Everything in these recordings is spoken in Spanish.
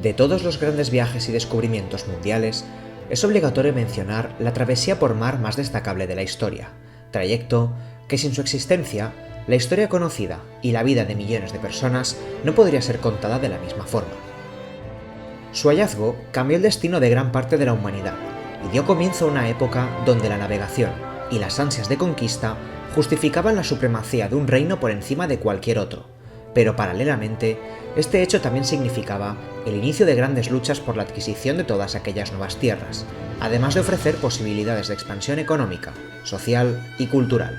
De todos los grandes viajes y descubrimientos mundiales, es obligatorio mencionar la travesía por mar más destacable de la historia, trayecto que sin su existencia, la historia conocida y la vida de millones de personas no podría ser contada de la misma forma. Su hallazgo cambió el destino de gran parte de la humanidad y dio comienzo a una época donde la navegación y las ansias de conquista justificaban la supremacía de un reino por encima de cualquier otro, pero paralelamente, este hecho también significaba el inicio de grandes luchas por la adquisición de todas aquellas nuevas tierras, además de ofrecer posibilidades de expansión económica, social y cultural.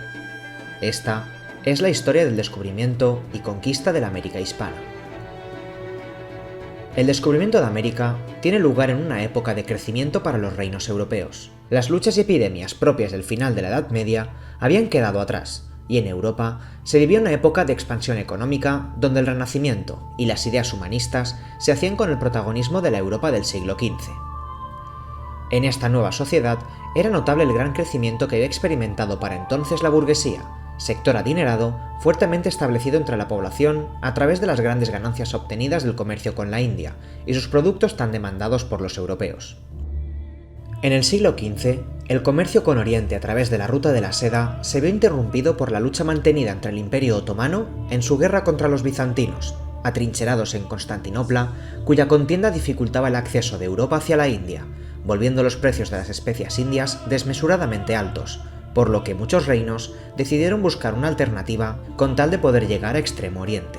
Esta es la historia del descubrimiento y conquista de la América hispana. El descubrimiento de América tiene lugar en una época de crecimiento para los reinos europeos. Las luchas y epidemias propias del final de la Edad Media habían quedado atrás, y en Europa se vivía una época de expansión económica donde el Renacimiento y las ideas humanistas se hacían con el protagonismo de la Europa del siglo XV. En esta nueva sociedad era notable el gran crecimiento que había experimentado para entonces la burguesía, sector adinerado fuertemente establecido entre la población a través de las grandes ganancias obtenidas del comercio con la India y sus productos tan demandados por los europeos. En el siglo XV, el comercio con Oriente a través de la ruta de la seda se vio interrumpido por la lucha mantenida entre el Imperio Otomano en su guerra contra los bizantinos, atrincherados en Constantinopla, cuya contienda dificultaba el acceso de Europa hacia la India, volviendo los precios de las especias indias desmesuradamente altos, por lo que muchos reinos decidieron buscar una alternativa con tal de poder llegar a Extremo Oriente.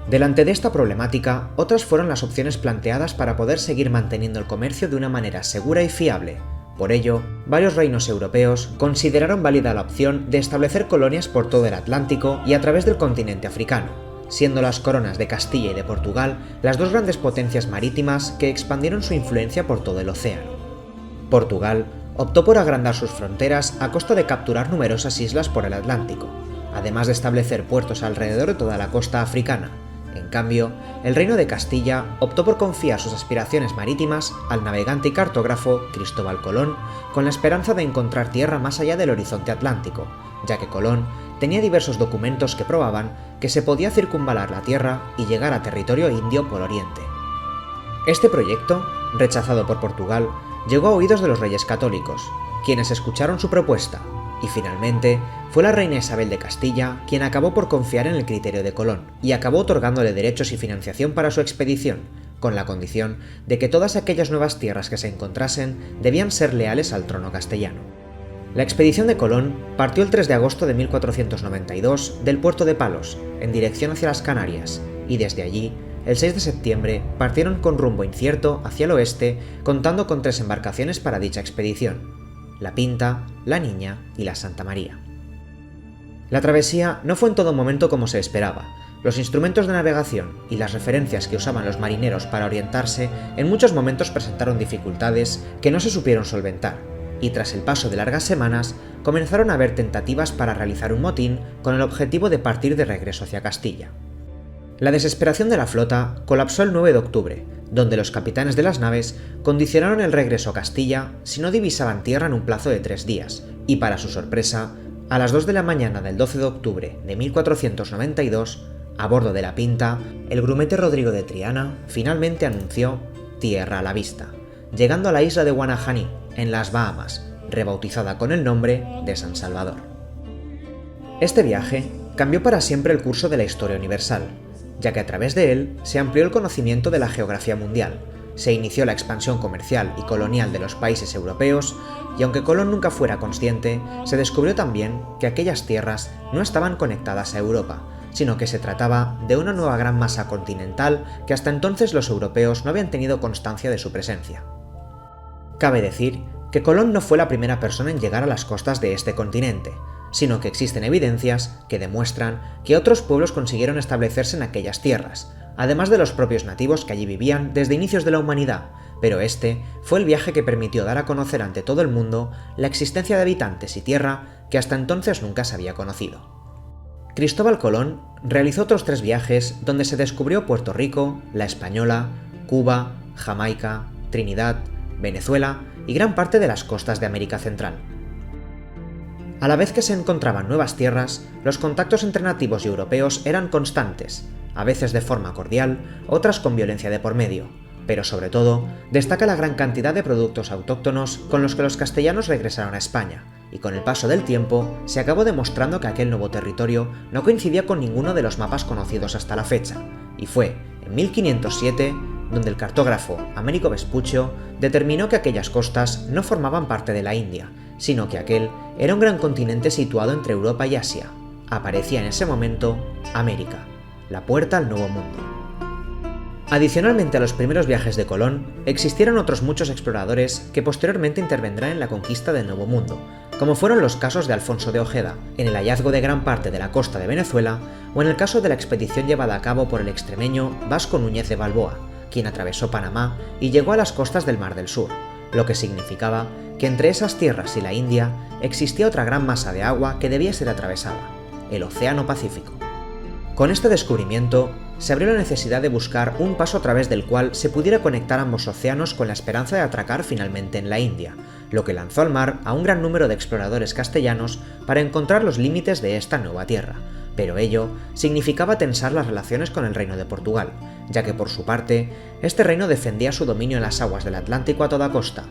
Delante de esta problemática, otras fueron las opciones planteadas para poder seguir manteniendo el comercio de una manera segura y fiable. Por ello, varios reinos europeos consideraron válida la opción de establecer colonias por todo el Atlántico y a través del continente africano, siendo las coronas de Castilla y de Portugal las dos grandes potencias marítimas que expandieron su influencia por todo el océano. Portugal optó por agrandar sus fronteras a costa de capturar numerosas islas por el Atlántico, además de establecer puertos alrededor de toda la costa africana. En cambio, el Reino de Castilla optó por confiar sus aspiraciones marítimas al navegante y cartógrafo Cristóbal Colón, con la esperanza de encontrar tierra más allá del horizonte atlántico, ya que Colón tenía diversos documentos que probaban que se podía circunvalar la tierra y llegar a territorio indio por Oriente. Este proyecto, rechazado por Portugal, llegó a oídos de los reyes católicos, quienes escucharon su propuesta, y finalmente fue la reina Isabel de Castilla quien acabó por confiar en el criterio de Colón, y acabó otorgándole derechos y financiación para su expedición, con la condición de que todas aquellas nuevas tierras que se encontrasen debían ser leales al trono castellano. La expedición de Colón partió el 3 de agosto de 1492 del puerto de Palos, en dirección hacia las Canarias, y desde allí, el 6 de septiembre, partieron con rumbo incierto hacia el oeste, contando con 3 embarcaciones para dicha expedición: la Pinta, la Niña y la Santa María. La travesía no fue en todo momento como se esperaba. Los instrumentos de navegación y las referencias que usaban los marineros para orientarse en muchos momentos presentaron dificultades que no se supieron solventar, y tras el paso de largas semanas comenzaron a haber tentativas para realizar un motín con el objetivo de partir de regreso hacia Castilla. La desesperación de la flota colapsó el 9 de octubre, donde los capitanes de las naves condicionaron el regreso a Castilla si no divisaban tierra en un plazo de 3 días, y para su sorpresa, a las 2 de la mañana del 12 de octubre de 1492, a bordo de la Pinta, el grumete Rodrigo de Triana finalmente anunció tierra a la vista, llegando a la isla de Guanajaní, en las Bahamas, rebautizada con el nombre de San Salvador. Este viaje cambió para siempre el curso de la historia universal, ya que a través de él se amplió el conocimiento de la geografía mundial, se inició la expansión comercial y colonial de los países europeos, y aunque Colón nunca fuera consciente, se descubrió también que aquellas tierras no estaban conectadas a Europa, sino que se trataba de una nueva gran masa continental que hasta entonces los europeos no habían tenido constancia de su presencia. Cabe decir que Colón no fue la primera persona en llegar a las costas de este continente, sino que existen evidencias que demuestran que otros pueblos consiguieron establecerse en aquellas tierras, además de los propios nativos que allí vivían desde inicios de la humanidad, pero este fue el viaje que permitió dar a conocer ante todo el mundo la existencia de habitantes y tierra que hasta entonces nunca se había conocido. Cristóbal Colón realizó otros 3 viajes donde se descubrió Puerto Rico, La Española, Cuba, Jamaica, Trinidad, Venezuela y gran parte de las costas de América Central. A la vez que se encontraban nuevas tierras, los contactos entre nativos y europeos eran constantes, a veces de forma cordial, otras con violencia de por medio, pero sobre todo destaca la gran cantidad de productos autóctonos con los que los castellanos regresaron a España, y con el paso del tiempo se acabó demostrando que aquel nuevo territorio no coincidía con ninguno de los mapas conocidos hasta la fecha, y fue en 1507 donde el cartógrafo Américo Vespuccio determinó que aquellas costas no formaban parte de la India, sino que aquel era un gran continente situado entre Europa y Asia. Aparecía en ese momento América, la puerta al Nuevo Mundo. Adicionalmente a los primeros viajes de Colón, existieron otros muchos exploradores que posteriormente intervendrán en la conquista del Nuevo Mundo, como fueron los casos de Alfonso de Ojeda, en el hallazgo de gran parte de la costa de Venezuela, o en el caso de la expedición llevada a cabo por el extremeño Vasco Núñez de Balboa, quien atravesó Panamá y llegó a las costas del Mar del Sur, lo que significaba que entre esas tierras y la India existía otra gran masa de agua que debía ser atravesada, el Océano Pacífico. Con este descubrimiento, se abrió la necesidad de buscar un paso a través del cual se pudiera conectar ambos océanos con la esperanza de atracar finalmente en la India, lo que lanzó al mar a un gran número de exploradores castellanos para encontrar los límites de esta nueva tierra, pero ello significaba tensar las relaciones con el Reino de Portugal, ya que por su parte, este reino defendía su dominio en las aguas del Atlántico a toda costa,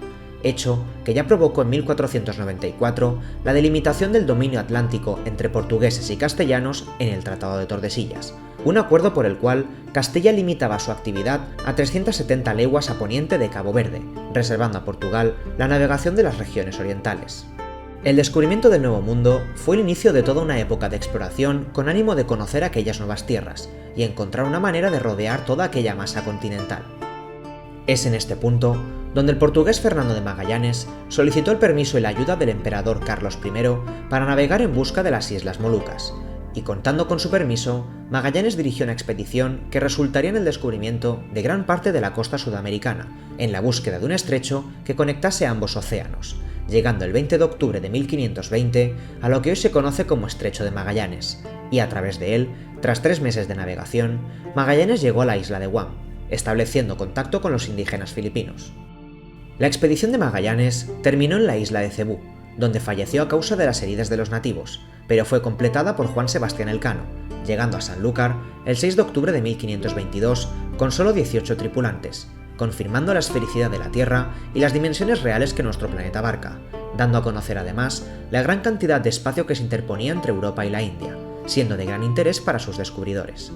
hecho que ya provocó en 1494 la delimitación del dominio atlántico entre portugueses y castellanos en el Tratado de Tordesillas, un acuerdo por el cual Castilla limitaba su actividad a 370 leguas a poniente de Cabo Verde, reservando a Portugal la navegación de las regiones orientales. El descubrimiento del Nuevo Mundo fue el inicio de toda una época de exploración con ánimo de conocer aquellas nuevas tierras y encontrar una manera de rodear toda aquella masa continental. Es en este punto donde el portugués Fernando de Magallanes solicitó el permiso y la ayuda del emperador Carlos I para navegar en busca de las Islas Molucas, y contando con su permiso, Magallanes dirigió una expedición que resultaría en el descubrimiento de gran parte de la costa sudamericana, en la búsqueda de un estrecho que conectase ambos océanos, llegando el 20 de octubre de 1520 a lo que hoy se conoce como Estrecho de Magallanes, y a través de él, tras 3 meses de navegación, Magallanes llegó a la isla de Guam, estableciendo contacto con los indígenas filipinos. La expedición de Magallanes terminó en la isla de Cebú, donde falleció a causa de las heridas de los nativos, pero fue completada por Juan Sebastián Elcano, llegando a Sanlúcar el 6 de octubre de 1522 con solo 18 tripulantes, confirmando la esfericidad de la Tierra y las dimensiones reales que nuestro planeta abarca, dando a conocer además la gran cantidad de espacio que se interponía entre Europa y la India, siendo de gran interés para sus descubridores.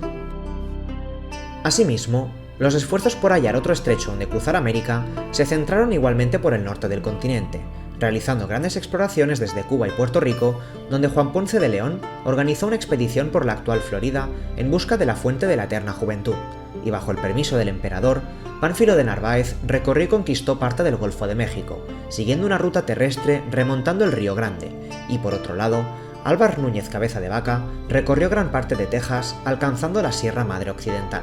Asimismo, los esfuerzos por hallar otro estrecho donde cruzar América se centraron igualmente por el norte del continente, realizando grandes exploraciones desde Cuba y Puerto Rico, donde Juan Ponce de León organizó una expedición por la actual Florida en busca de la fuente de la eterna juventud, y bajo el permiso del emperador, Pánfilo de Narváez recorrió y conquistó parte del Golfo de México, siguiendo una ruta terrestre remontando el Río Grande, y por otro lado, Álvar Núñez Cabeza de Vaca recorrió gran parte de Texas, alcanzando la Sierra Madre Occidental.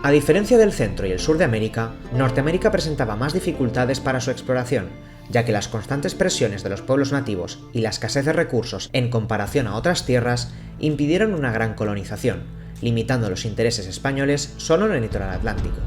A diferencia del centro y el sur de América, Norteamérica presentaba más dificultades para su exploración, ya que las constantes presiones de los pueblos nativos y la escasez de recursos en comparación a otras tierras impidieron una gran colonización, limitando los intereses españoles solo en el litoral atlántico.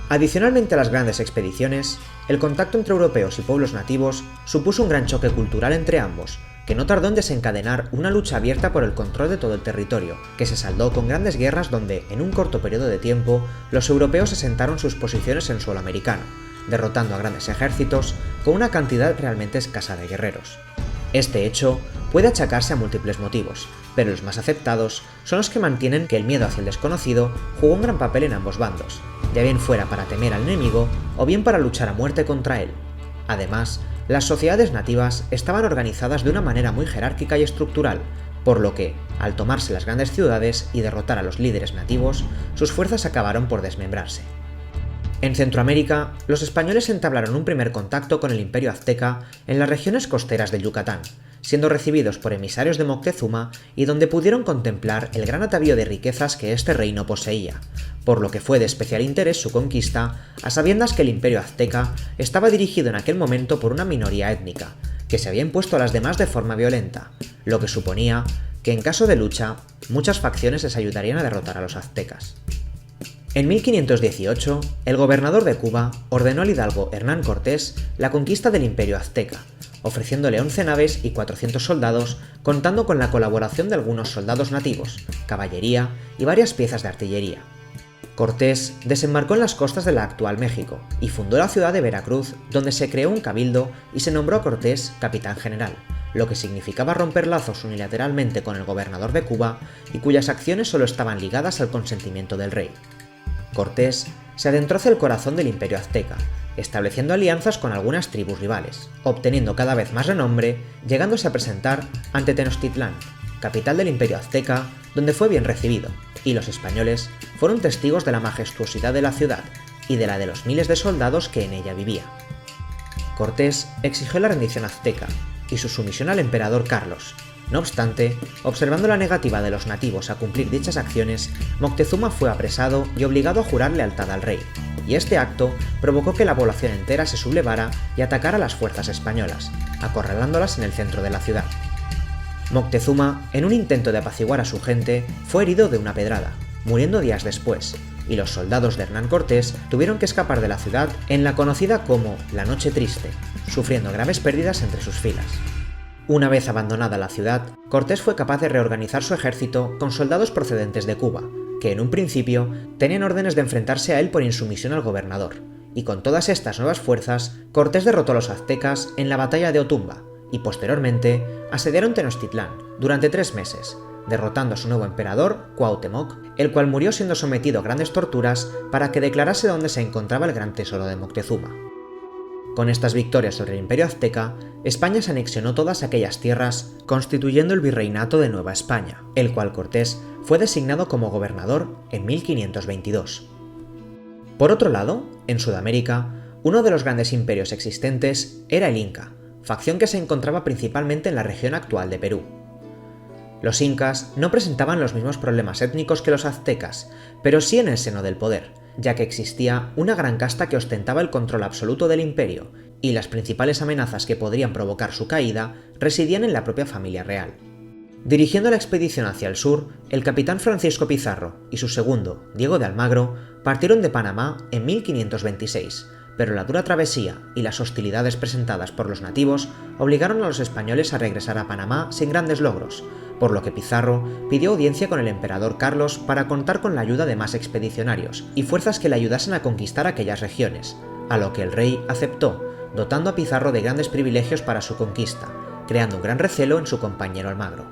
Adicionalmente a las grandes expediciones, el contacto entre europeos y pueblos nativos supuso un gran choque cultural entre ambos, que no tardó en desencadenar una lucha abierta por el control de todo el territorio, que se saldó con grandes guerras donde, en un corto periodo de tiempo, los europeos asentaron sus posiciones en suelo americano, derrotando a grandes ejércitos con una cantidad realmente escasa de guerreros. Este hecho puede achacarse a múltiples motivos, pero los más aceptados son los que mantienen que el miedo hacia el desconocido jugó un gran papel en ambos bandos, ya bien fuera para temer al enemigo o bien para luchar a muerte contra él. Además, las sociedades nativas estaban organizadas de una manera muy jerárquica y estructural, por lo que, al tomarse las grandes ciudades y derrotar a los líderes nativos, sus fuerzas acabaron por desmembrarse. En Centroamérica, los españoles entablaron un primer contacto con el Imperio Azteca en las regiones costeras del Yucatán, siendo recibidos por emisarios de Moctezuma y donde pudieron contemplar el gran atavío de riquezas que este reino poseía, por lo que fue de especial interés su conquista, a sabiendas que el Imperio Azteca estaba dirigido en aquel momento por una minoría étnica, que se había impuesto a las demás de forma violenta, lo que suponía que en caso de lucha, muchas facciones les ayudarían a derrotar a los aztecas. En 1518, el gobernador de Cuba ordenó al hidalgo Hernán Cortés la conquista del Imperio Azteca, ofreciéndole 11 naves y 400 soldados, contando con la colaboración de algunos soldados nativos, caballería y varias piezas de artillería. Cortés desembarcó en las costas de la actual México y fundó la ciudad de Veracruz, donde se creó un cabildo y se nombró a Cortés capitán general, lo que significaba romper lazos unilateralmente con el gobernador de Cuba y cuyas acciones solo estaban ligadas al consentimiento del rey. Cortés se adentró hacia el corazón del Imperio Azteca, estableciendo alianzas con algunas tribus rivales, obteniendo cada vez más renombre, llegándose a presentar ante Tenochtitlán, capital del Imperio Azteca, donde fue bien recibido, y los españoles fueron testigos de la majestuosidad de la ciudad y de la de los miles de soldados que en ella vivían. Cortés exigió la rendición azteca y su sumisión al emperador Carlos. No obstante, observando la negativa de los nativos a cumplir dichas acciones, Moctezuma fue apresado y obligado a jurar lealtad al rey, y este acto provocó que la población entera se sublevara y atacara a las fuerzas españolas, acorralándolas en el centro de la ciudad. Moctezuma, en un intento de apaciguar a su gente, fue herido de una pedrada, muriendo días después, y los soldados de Hernán Cortés tuvieron que escapar de la ciudad en la conocida como la Noche Triste, sufriendo graves pérdidas entre sus filas. Una vez abandonada la ciudad, Cortés fue capaz de reorganizar su ejército con soldados procedentes de Cuba, que en un principio tenían órdenes de enfrentarse a él por insumisión al gobernador, y con todas estas nuevas fuerzas, Cortés derrotó a los aztecas en la batalla de Otumba, y posteriormente asediaron Tenochtitlán durante 3 meses, derrotando a su nuevo emperador, Cuauhtémoc, el cual murió siendo sometido a grandes torturas para que declarase dónde se encontraba el gran tesoro de Moctezuma. Con estas victorias sobre el Imperio Azteca, España se anexionó todas aquellas tierras, constituyendo el Virreinato de Nueva España, el cual Cortés fue designado como gobernador en 1522. Por otro lado, en Sudamérica, uno de los grandes imperios existentes era el Inca, facción que se encontraba principalmente en la región actual de Perú. Los incas no presentaban los mismos problemas étnicos que los aztecas, pero sí en el seno del poder, ya que existía una gran casta que ostentaba el control absoluto del imperio, y las principales amenazas que podrían provocar su caída residían en la propia familia real. Dirigiendo la expedición hacia el sur, el capitán Francisco Pizarro y su segundo, Diego de Almagro, partieron de Panamá en 1526, pero la dura travesía y las hostilidades presentadas por los nativos obligaron a los españoles a regresar a Panamá sin grandes logros, por lo que Pizarro pidió audiencia con el emperador Carlos para contar con la ayuda de más expedicionarios y fuerzas que le ayudasen a conquistar aquellas regiones, a lo que el rey aceptó, dotando a Pizarro de grandes privilegios para su conquista, creando un gran recelo en su compañero Almagro.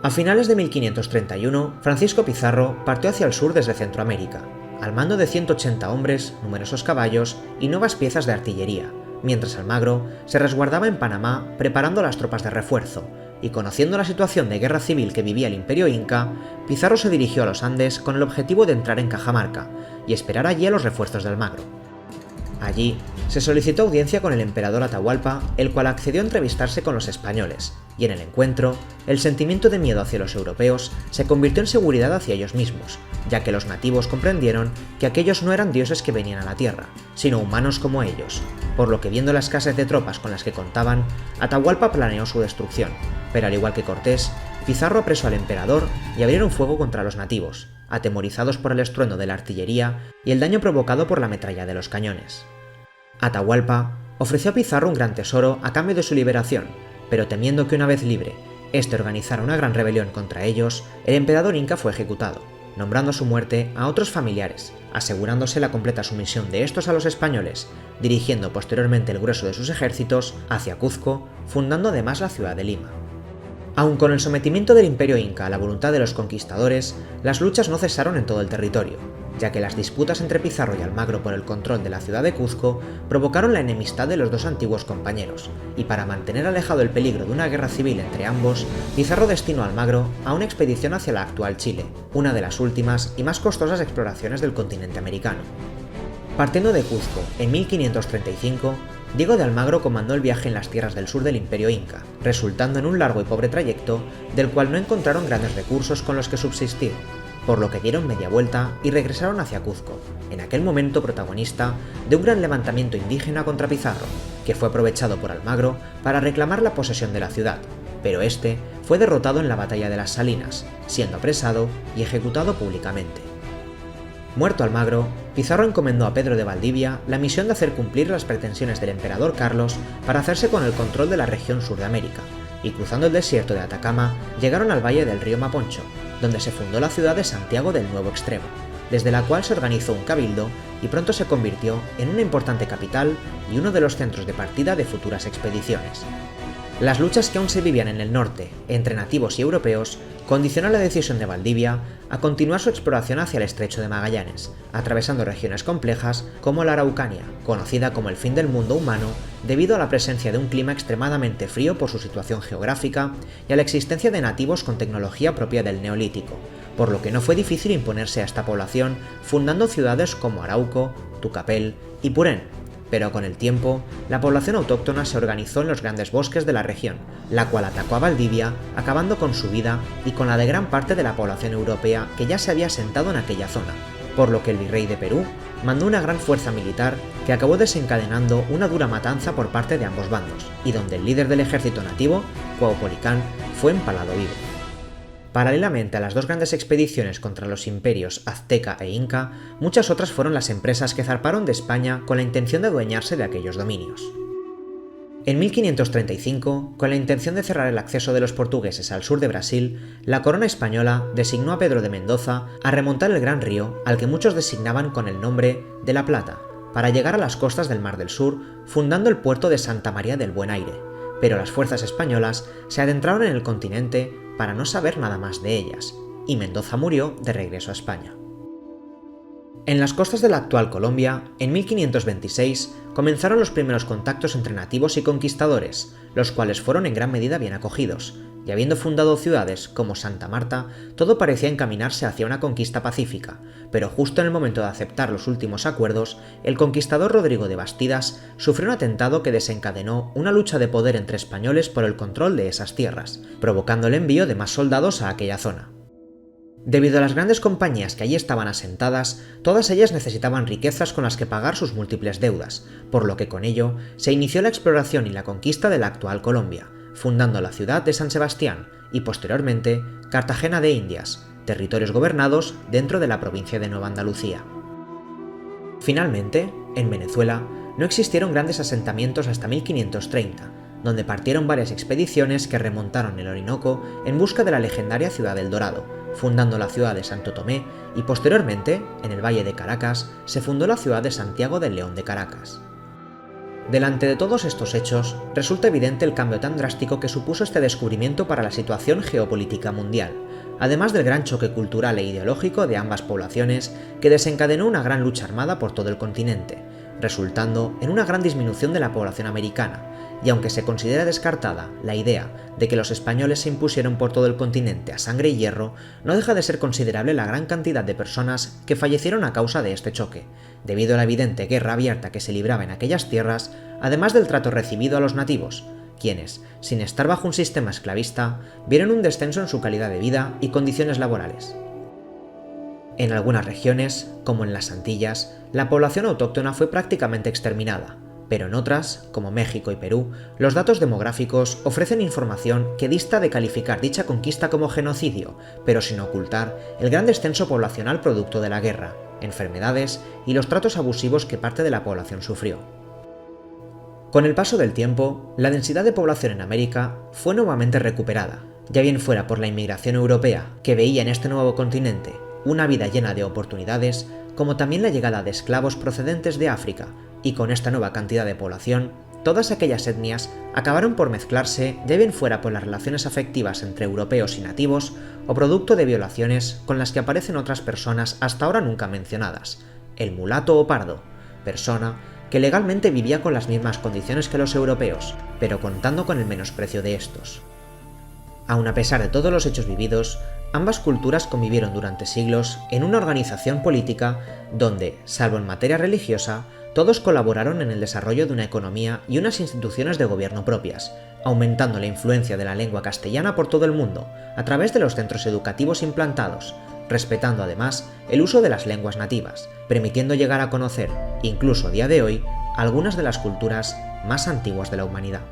A finales de 1531, Francisco Pizarro partió hacia el sur desde Centroamérica, al mando de 180 hombres, numerosos caballos y nuevas piezas de artillería, mientras Almagro se resguardaba en Panamá preparando las tropas de refuerzo, y conociendo la situación de guerra civil que vivía el Imperio Inca, Pizarro se dirigió a los Andes con el objetivo de entrar en Cajamarca y esperar allí a los refuerzos de Almagro. Allí se solicitó audiencia con el emperador Atahualpa, el cual accedió a entrevistarse con los españoles, y en el encuentro, el sentimiento de miedo hacia los europeos se convirtió en seguridad hacia ellos mismos, ya que los nativos comprendieron que aquellos no eran dioses que venían a la tierra, sino humanos como ellos, por lo que viendo la escasez de tropas con las que contaban, Atahualpa planeó su destrucción, pero al igual que Cortés, Pizarro apresó al emperador y abrieron fuego contra los nativos, atemorizados por el estruendo de la artillería y el daño provocado por la metralla de los cañones. Atahualpa ofreció a Pizarro un gran tesoro a cambio de su liberación, pero temiendo que una vez libre, este organizara una gran rebelión contra ellos, el emperador inca fue ejecutado, nombrando a su muerte a otros familiares, asegurándose la completa sumisión de estos a los españoles, dirigiendo posteriormente el grueso de sus ejércitos hacia Cuzco, fundando además la ciudad de Lima. Aun con el sometimiento del Imperio Inca a la voluntad de los conquistadores, las luchas no cesaron en todo el territorio, ya que las disputas entre Pizarro y Almagro por el control de la ciudad de Cuzco provocaron la enemistad de los dos antiguos compañeros, y para mantener alejado el peligro de una guerra civil entre ambos, Pizarro destinó a Almagro a una expedición hacia la actual Chile, una de las últimas y más costosas exploraciones del continente americano. Partiendo de Cuzco en 1535, Diego de Almagro comandó el viaje en las tierras del sur del Imperio Inca, resultando en un largo y pobre trayecto del cual no encontraron grandes recursos con los que subsistir, por lo que dieron media vuelta y regresaron hacia Cuzco, en aquel momento protagonista de un gran levantamiento indígena contra Pizarro, que fue aprovechado por Almagro para reclamar la posesión de la ciudad, pero este fue derrotado en la batalla de las Salinas, siendo apresado y ejecutado públicamente. Muerto Almagro, Pizarro encomendó a Pedro de Valdivia la misión de hacer cumplir las pretensiones del emperador Carlos para hacerse con el control de la región sur de América, y cruzando el desierto de Atacama llegaron al valle del río Maponcho, donde se fundó la ciudad de Santiago del Nuevo Extremo, desde la cual se organizó un cabildo y pronto se convirtió en una importante capital y uno de los centros de partida de futuras expediciones. Las luchas que aún se vivían en el norte, entre nativos y europeos, condicionó la decisión de Valdivia a continuar su exploración hacia el estrecho de Magallanes, atravesando regiones complejas como la Araucanía, conocida como el fin del mundo humano debido a la presencia de un clima extremadamente frío por su situación geográfica y a la existencia de nativos con tecnología propia del Neolítico, por lo que no fue difícil imponerse a esta población fundando ciudades como Arauco, Tucapel y Purén. Pero con el tiempo, la población autóctona se organizó en los grandes bosques de la región, la cual atacó a Valdivia, acabando con su vida y con la de gran parte de la población europea que ya se había asentado en aquella zona, por lo que el virrey de Perú mandó una gran fuerza militar que acabó desencadenando una dura matanza por parte de ambos bandos, y donde el líder del ejército nativo, Cuauhpolicán, fue empalado vivo. Paralelamente a las dos grandes expediciones contra los imperios azteca e inca, muchas otras fueron las empresas que zarparon de España con la intención de adueñarse de aquellos dominios. En 1535, con la intención de cerrar el acceso de los portugueses al sur de Brasil, la corona española designó a Pedro de Mendoza a remontar el gran río al que muchos designaban con el nombre de La Plata, para llegar a las costas del Mar del Sur, fundando el puerto de Santa María del Buen Aire, pero las fuerzas españolas se adentraron en el continente para no saber nada más de ellas, y Mendoza murió de regreso a España. En las costas de la actual Colombia, en 1526, comenzaron los primeros contactos entre nativos y conquistadores, los cuales fueron en gran medida bien acogidos, y habiendo fundado ciudades como Santa Marta, todo parecía encaminarse hacia una conquista pacífica, pero justo en el momento de aceptar los últimos acuerdos, el conquistador Rodrigo de Bastidas sufrió un atentado que desencadenó una lucha de poder entre españoles por el control de esas tierras, provocando el envío de más soldados a aquella zona. Debido a las grandes compañías que allí estaban asentadas, todas ellas necesitaban riquezas con las que pagar sus múltiples deudas, por lo que con ello se inició la exploración y la conquista de la actual Colombia, fundando la ciudad de San Sebastián y posteriormente Cartagena de Indias, territorios gobernados dentro de la provincia de Nueva Andalucía. Finalmente, en Venezuela, no existieron grandes asentamientos hasta 1530, donde partieron varias expediciones que remontaron el Orinoco en busca de la legendaria ciudad del Dorado, fundando la ciudad de Santo Tomé y posteriormente, en el Valle de Caracas, se fundó la ciudad de Santiago del León de Caracas. Delante de todos estos hechos, resulta evidente el cambio tan drástico que supuso este descubrimiento para la situación geopolítica mundial, además del gran choque cultural e ideológico de ambas poblaciones que desencadenó una gran lucha armada por todo el continente, resultando en una gran disminución de la población americana, y aunque se considera descartada la idea de que los españoles se impusieron por todo el continente a sangre y hierro, no deja de ser considerable la gran cantidad de personas que fallecieron a causa de este choque, debido a la evidente guerra abierta que se libraba en aquellas tierras, además del trato recibido a los nativos, quienes, sin estar bajo un sistema esclavista, vieron un descenso en su calidad de vida y condiciones laborales. En algunas regiones, como en las Antillas, la población autóctona fue prácticamente exterminada, pero en otras, como México y Perú, los datos demográficos ofrecen información que dista de calificar dicha conquista como genocidio, pero sin ocultar el gran descenso poblacional producto de la guerra, enfermedades y los tratos abusivos que parte de la población sufrió. Con el paso del tiempo, la densidad de población en América fue nuevamente recuperada, ya bien fuera por la inmigración europea, que veía en este nuevo continente una vida llena de oportunidades, como también la llegada de esclavos procedentes de África, y con esta nueva cantidad de población, todas aquellas etnias acabaron por mezclarse, ya bien fuera por las relaciones afectivas entre europeos y nativos, o producto de violaciones con las que aparecen otras personas hasta ahora nunca mencionadas, el mulato o pardo, persona que legalmente vivía con las mismas condiciones que los europeos, pero contando con el menosprecio de estos. Aun a pesar de todos los hechos vividos, ambas culturas convivieron durante siglos en una organización política donde, salvo en materia religiosa, todos colaboraron en el desarrollo de una economía y unas instituciones de gobierno propias, aumentando la influencia de la lengua castellana por todo el mundo, a través de los centros educativos implantados, respetando además el uso de las lenguas nativas, permitiendo llegar a conocer, incluso a día de hoy, algunas de las culturas más antiguas de la humanidad.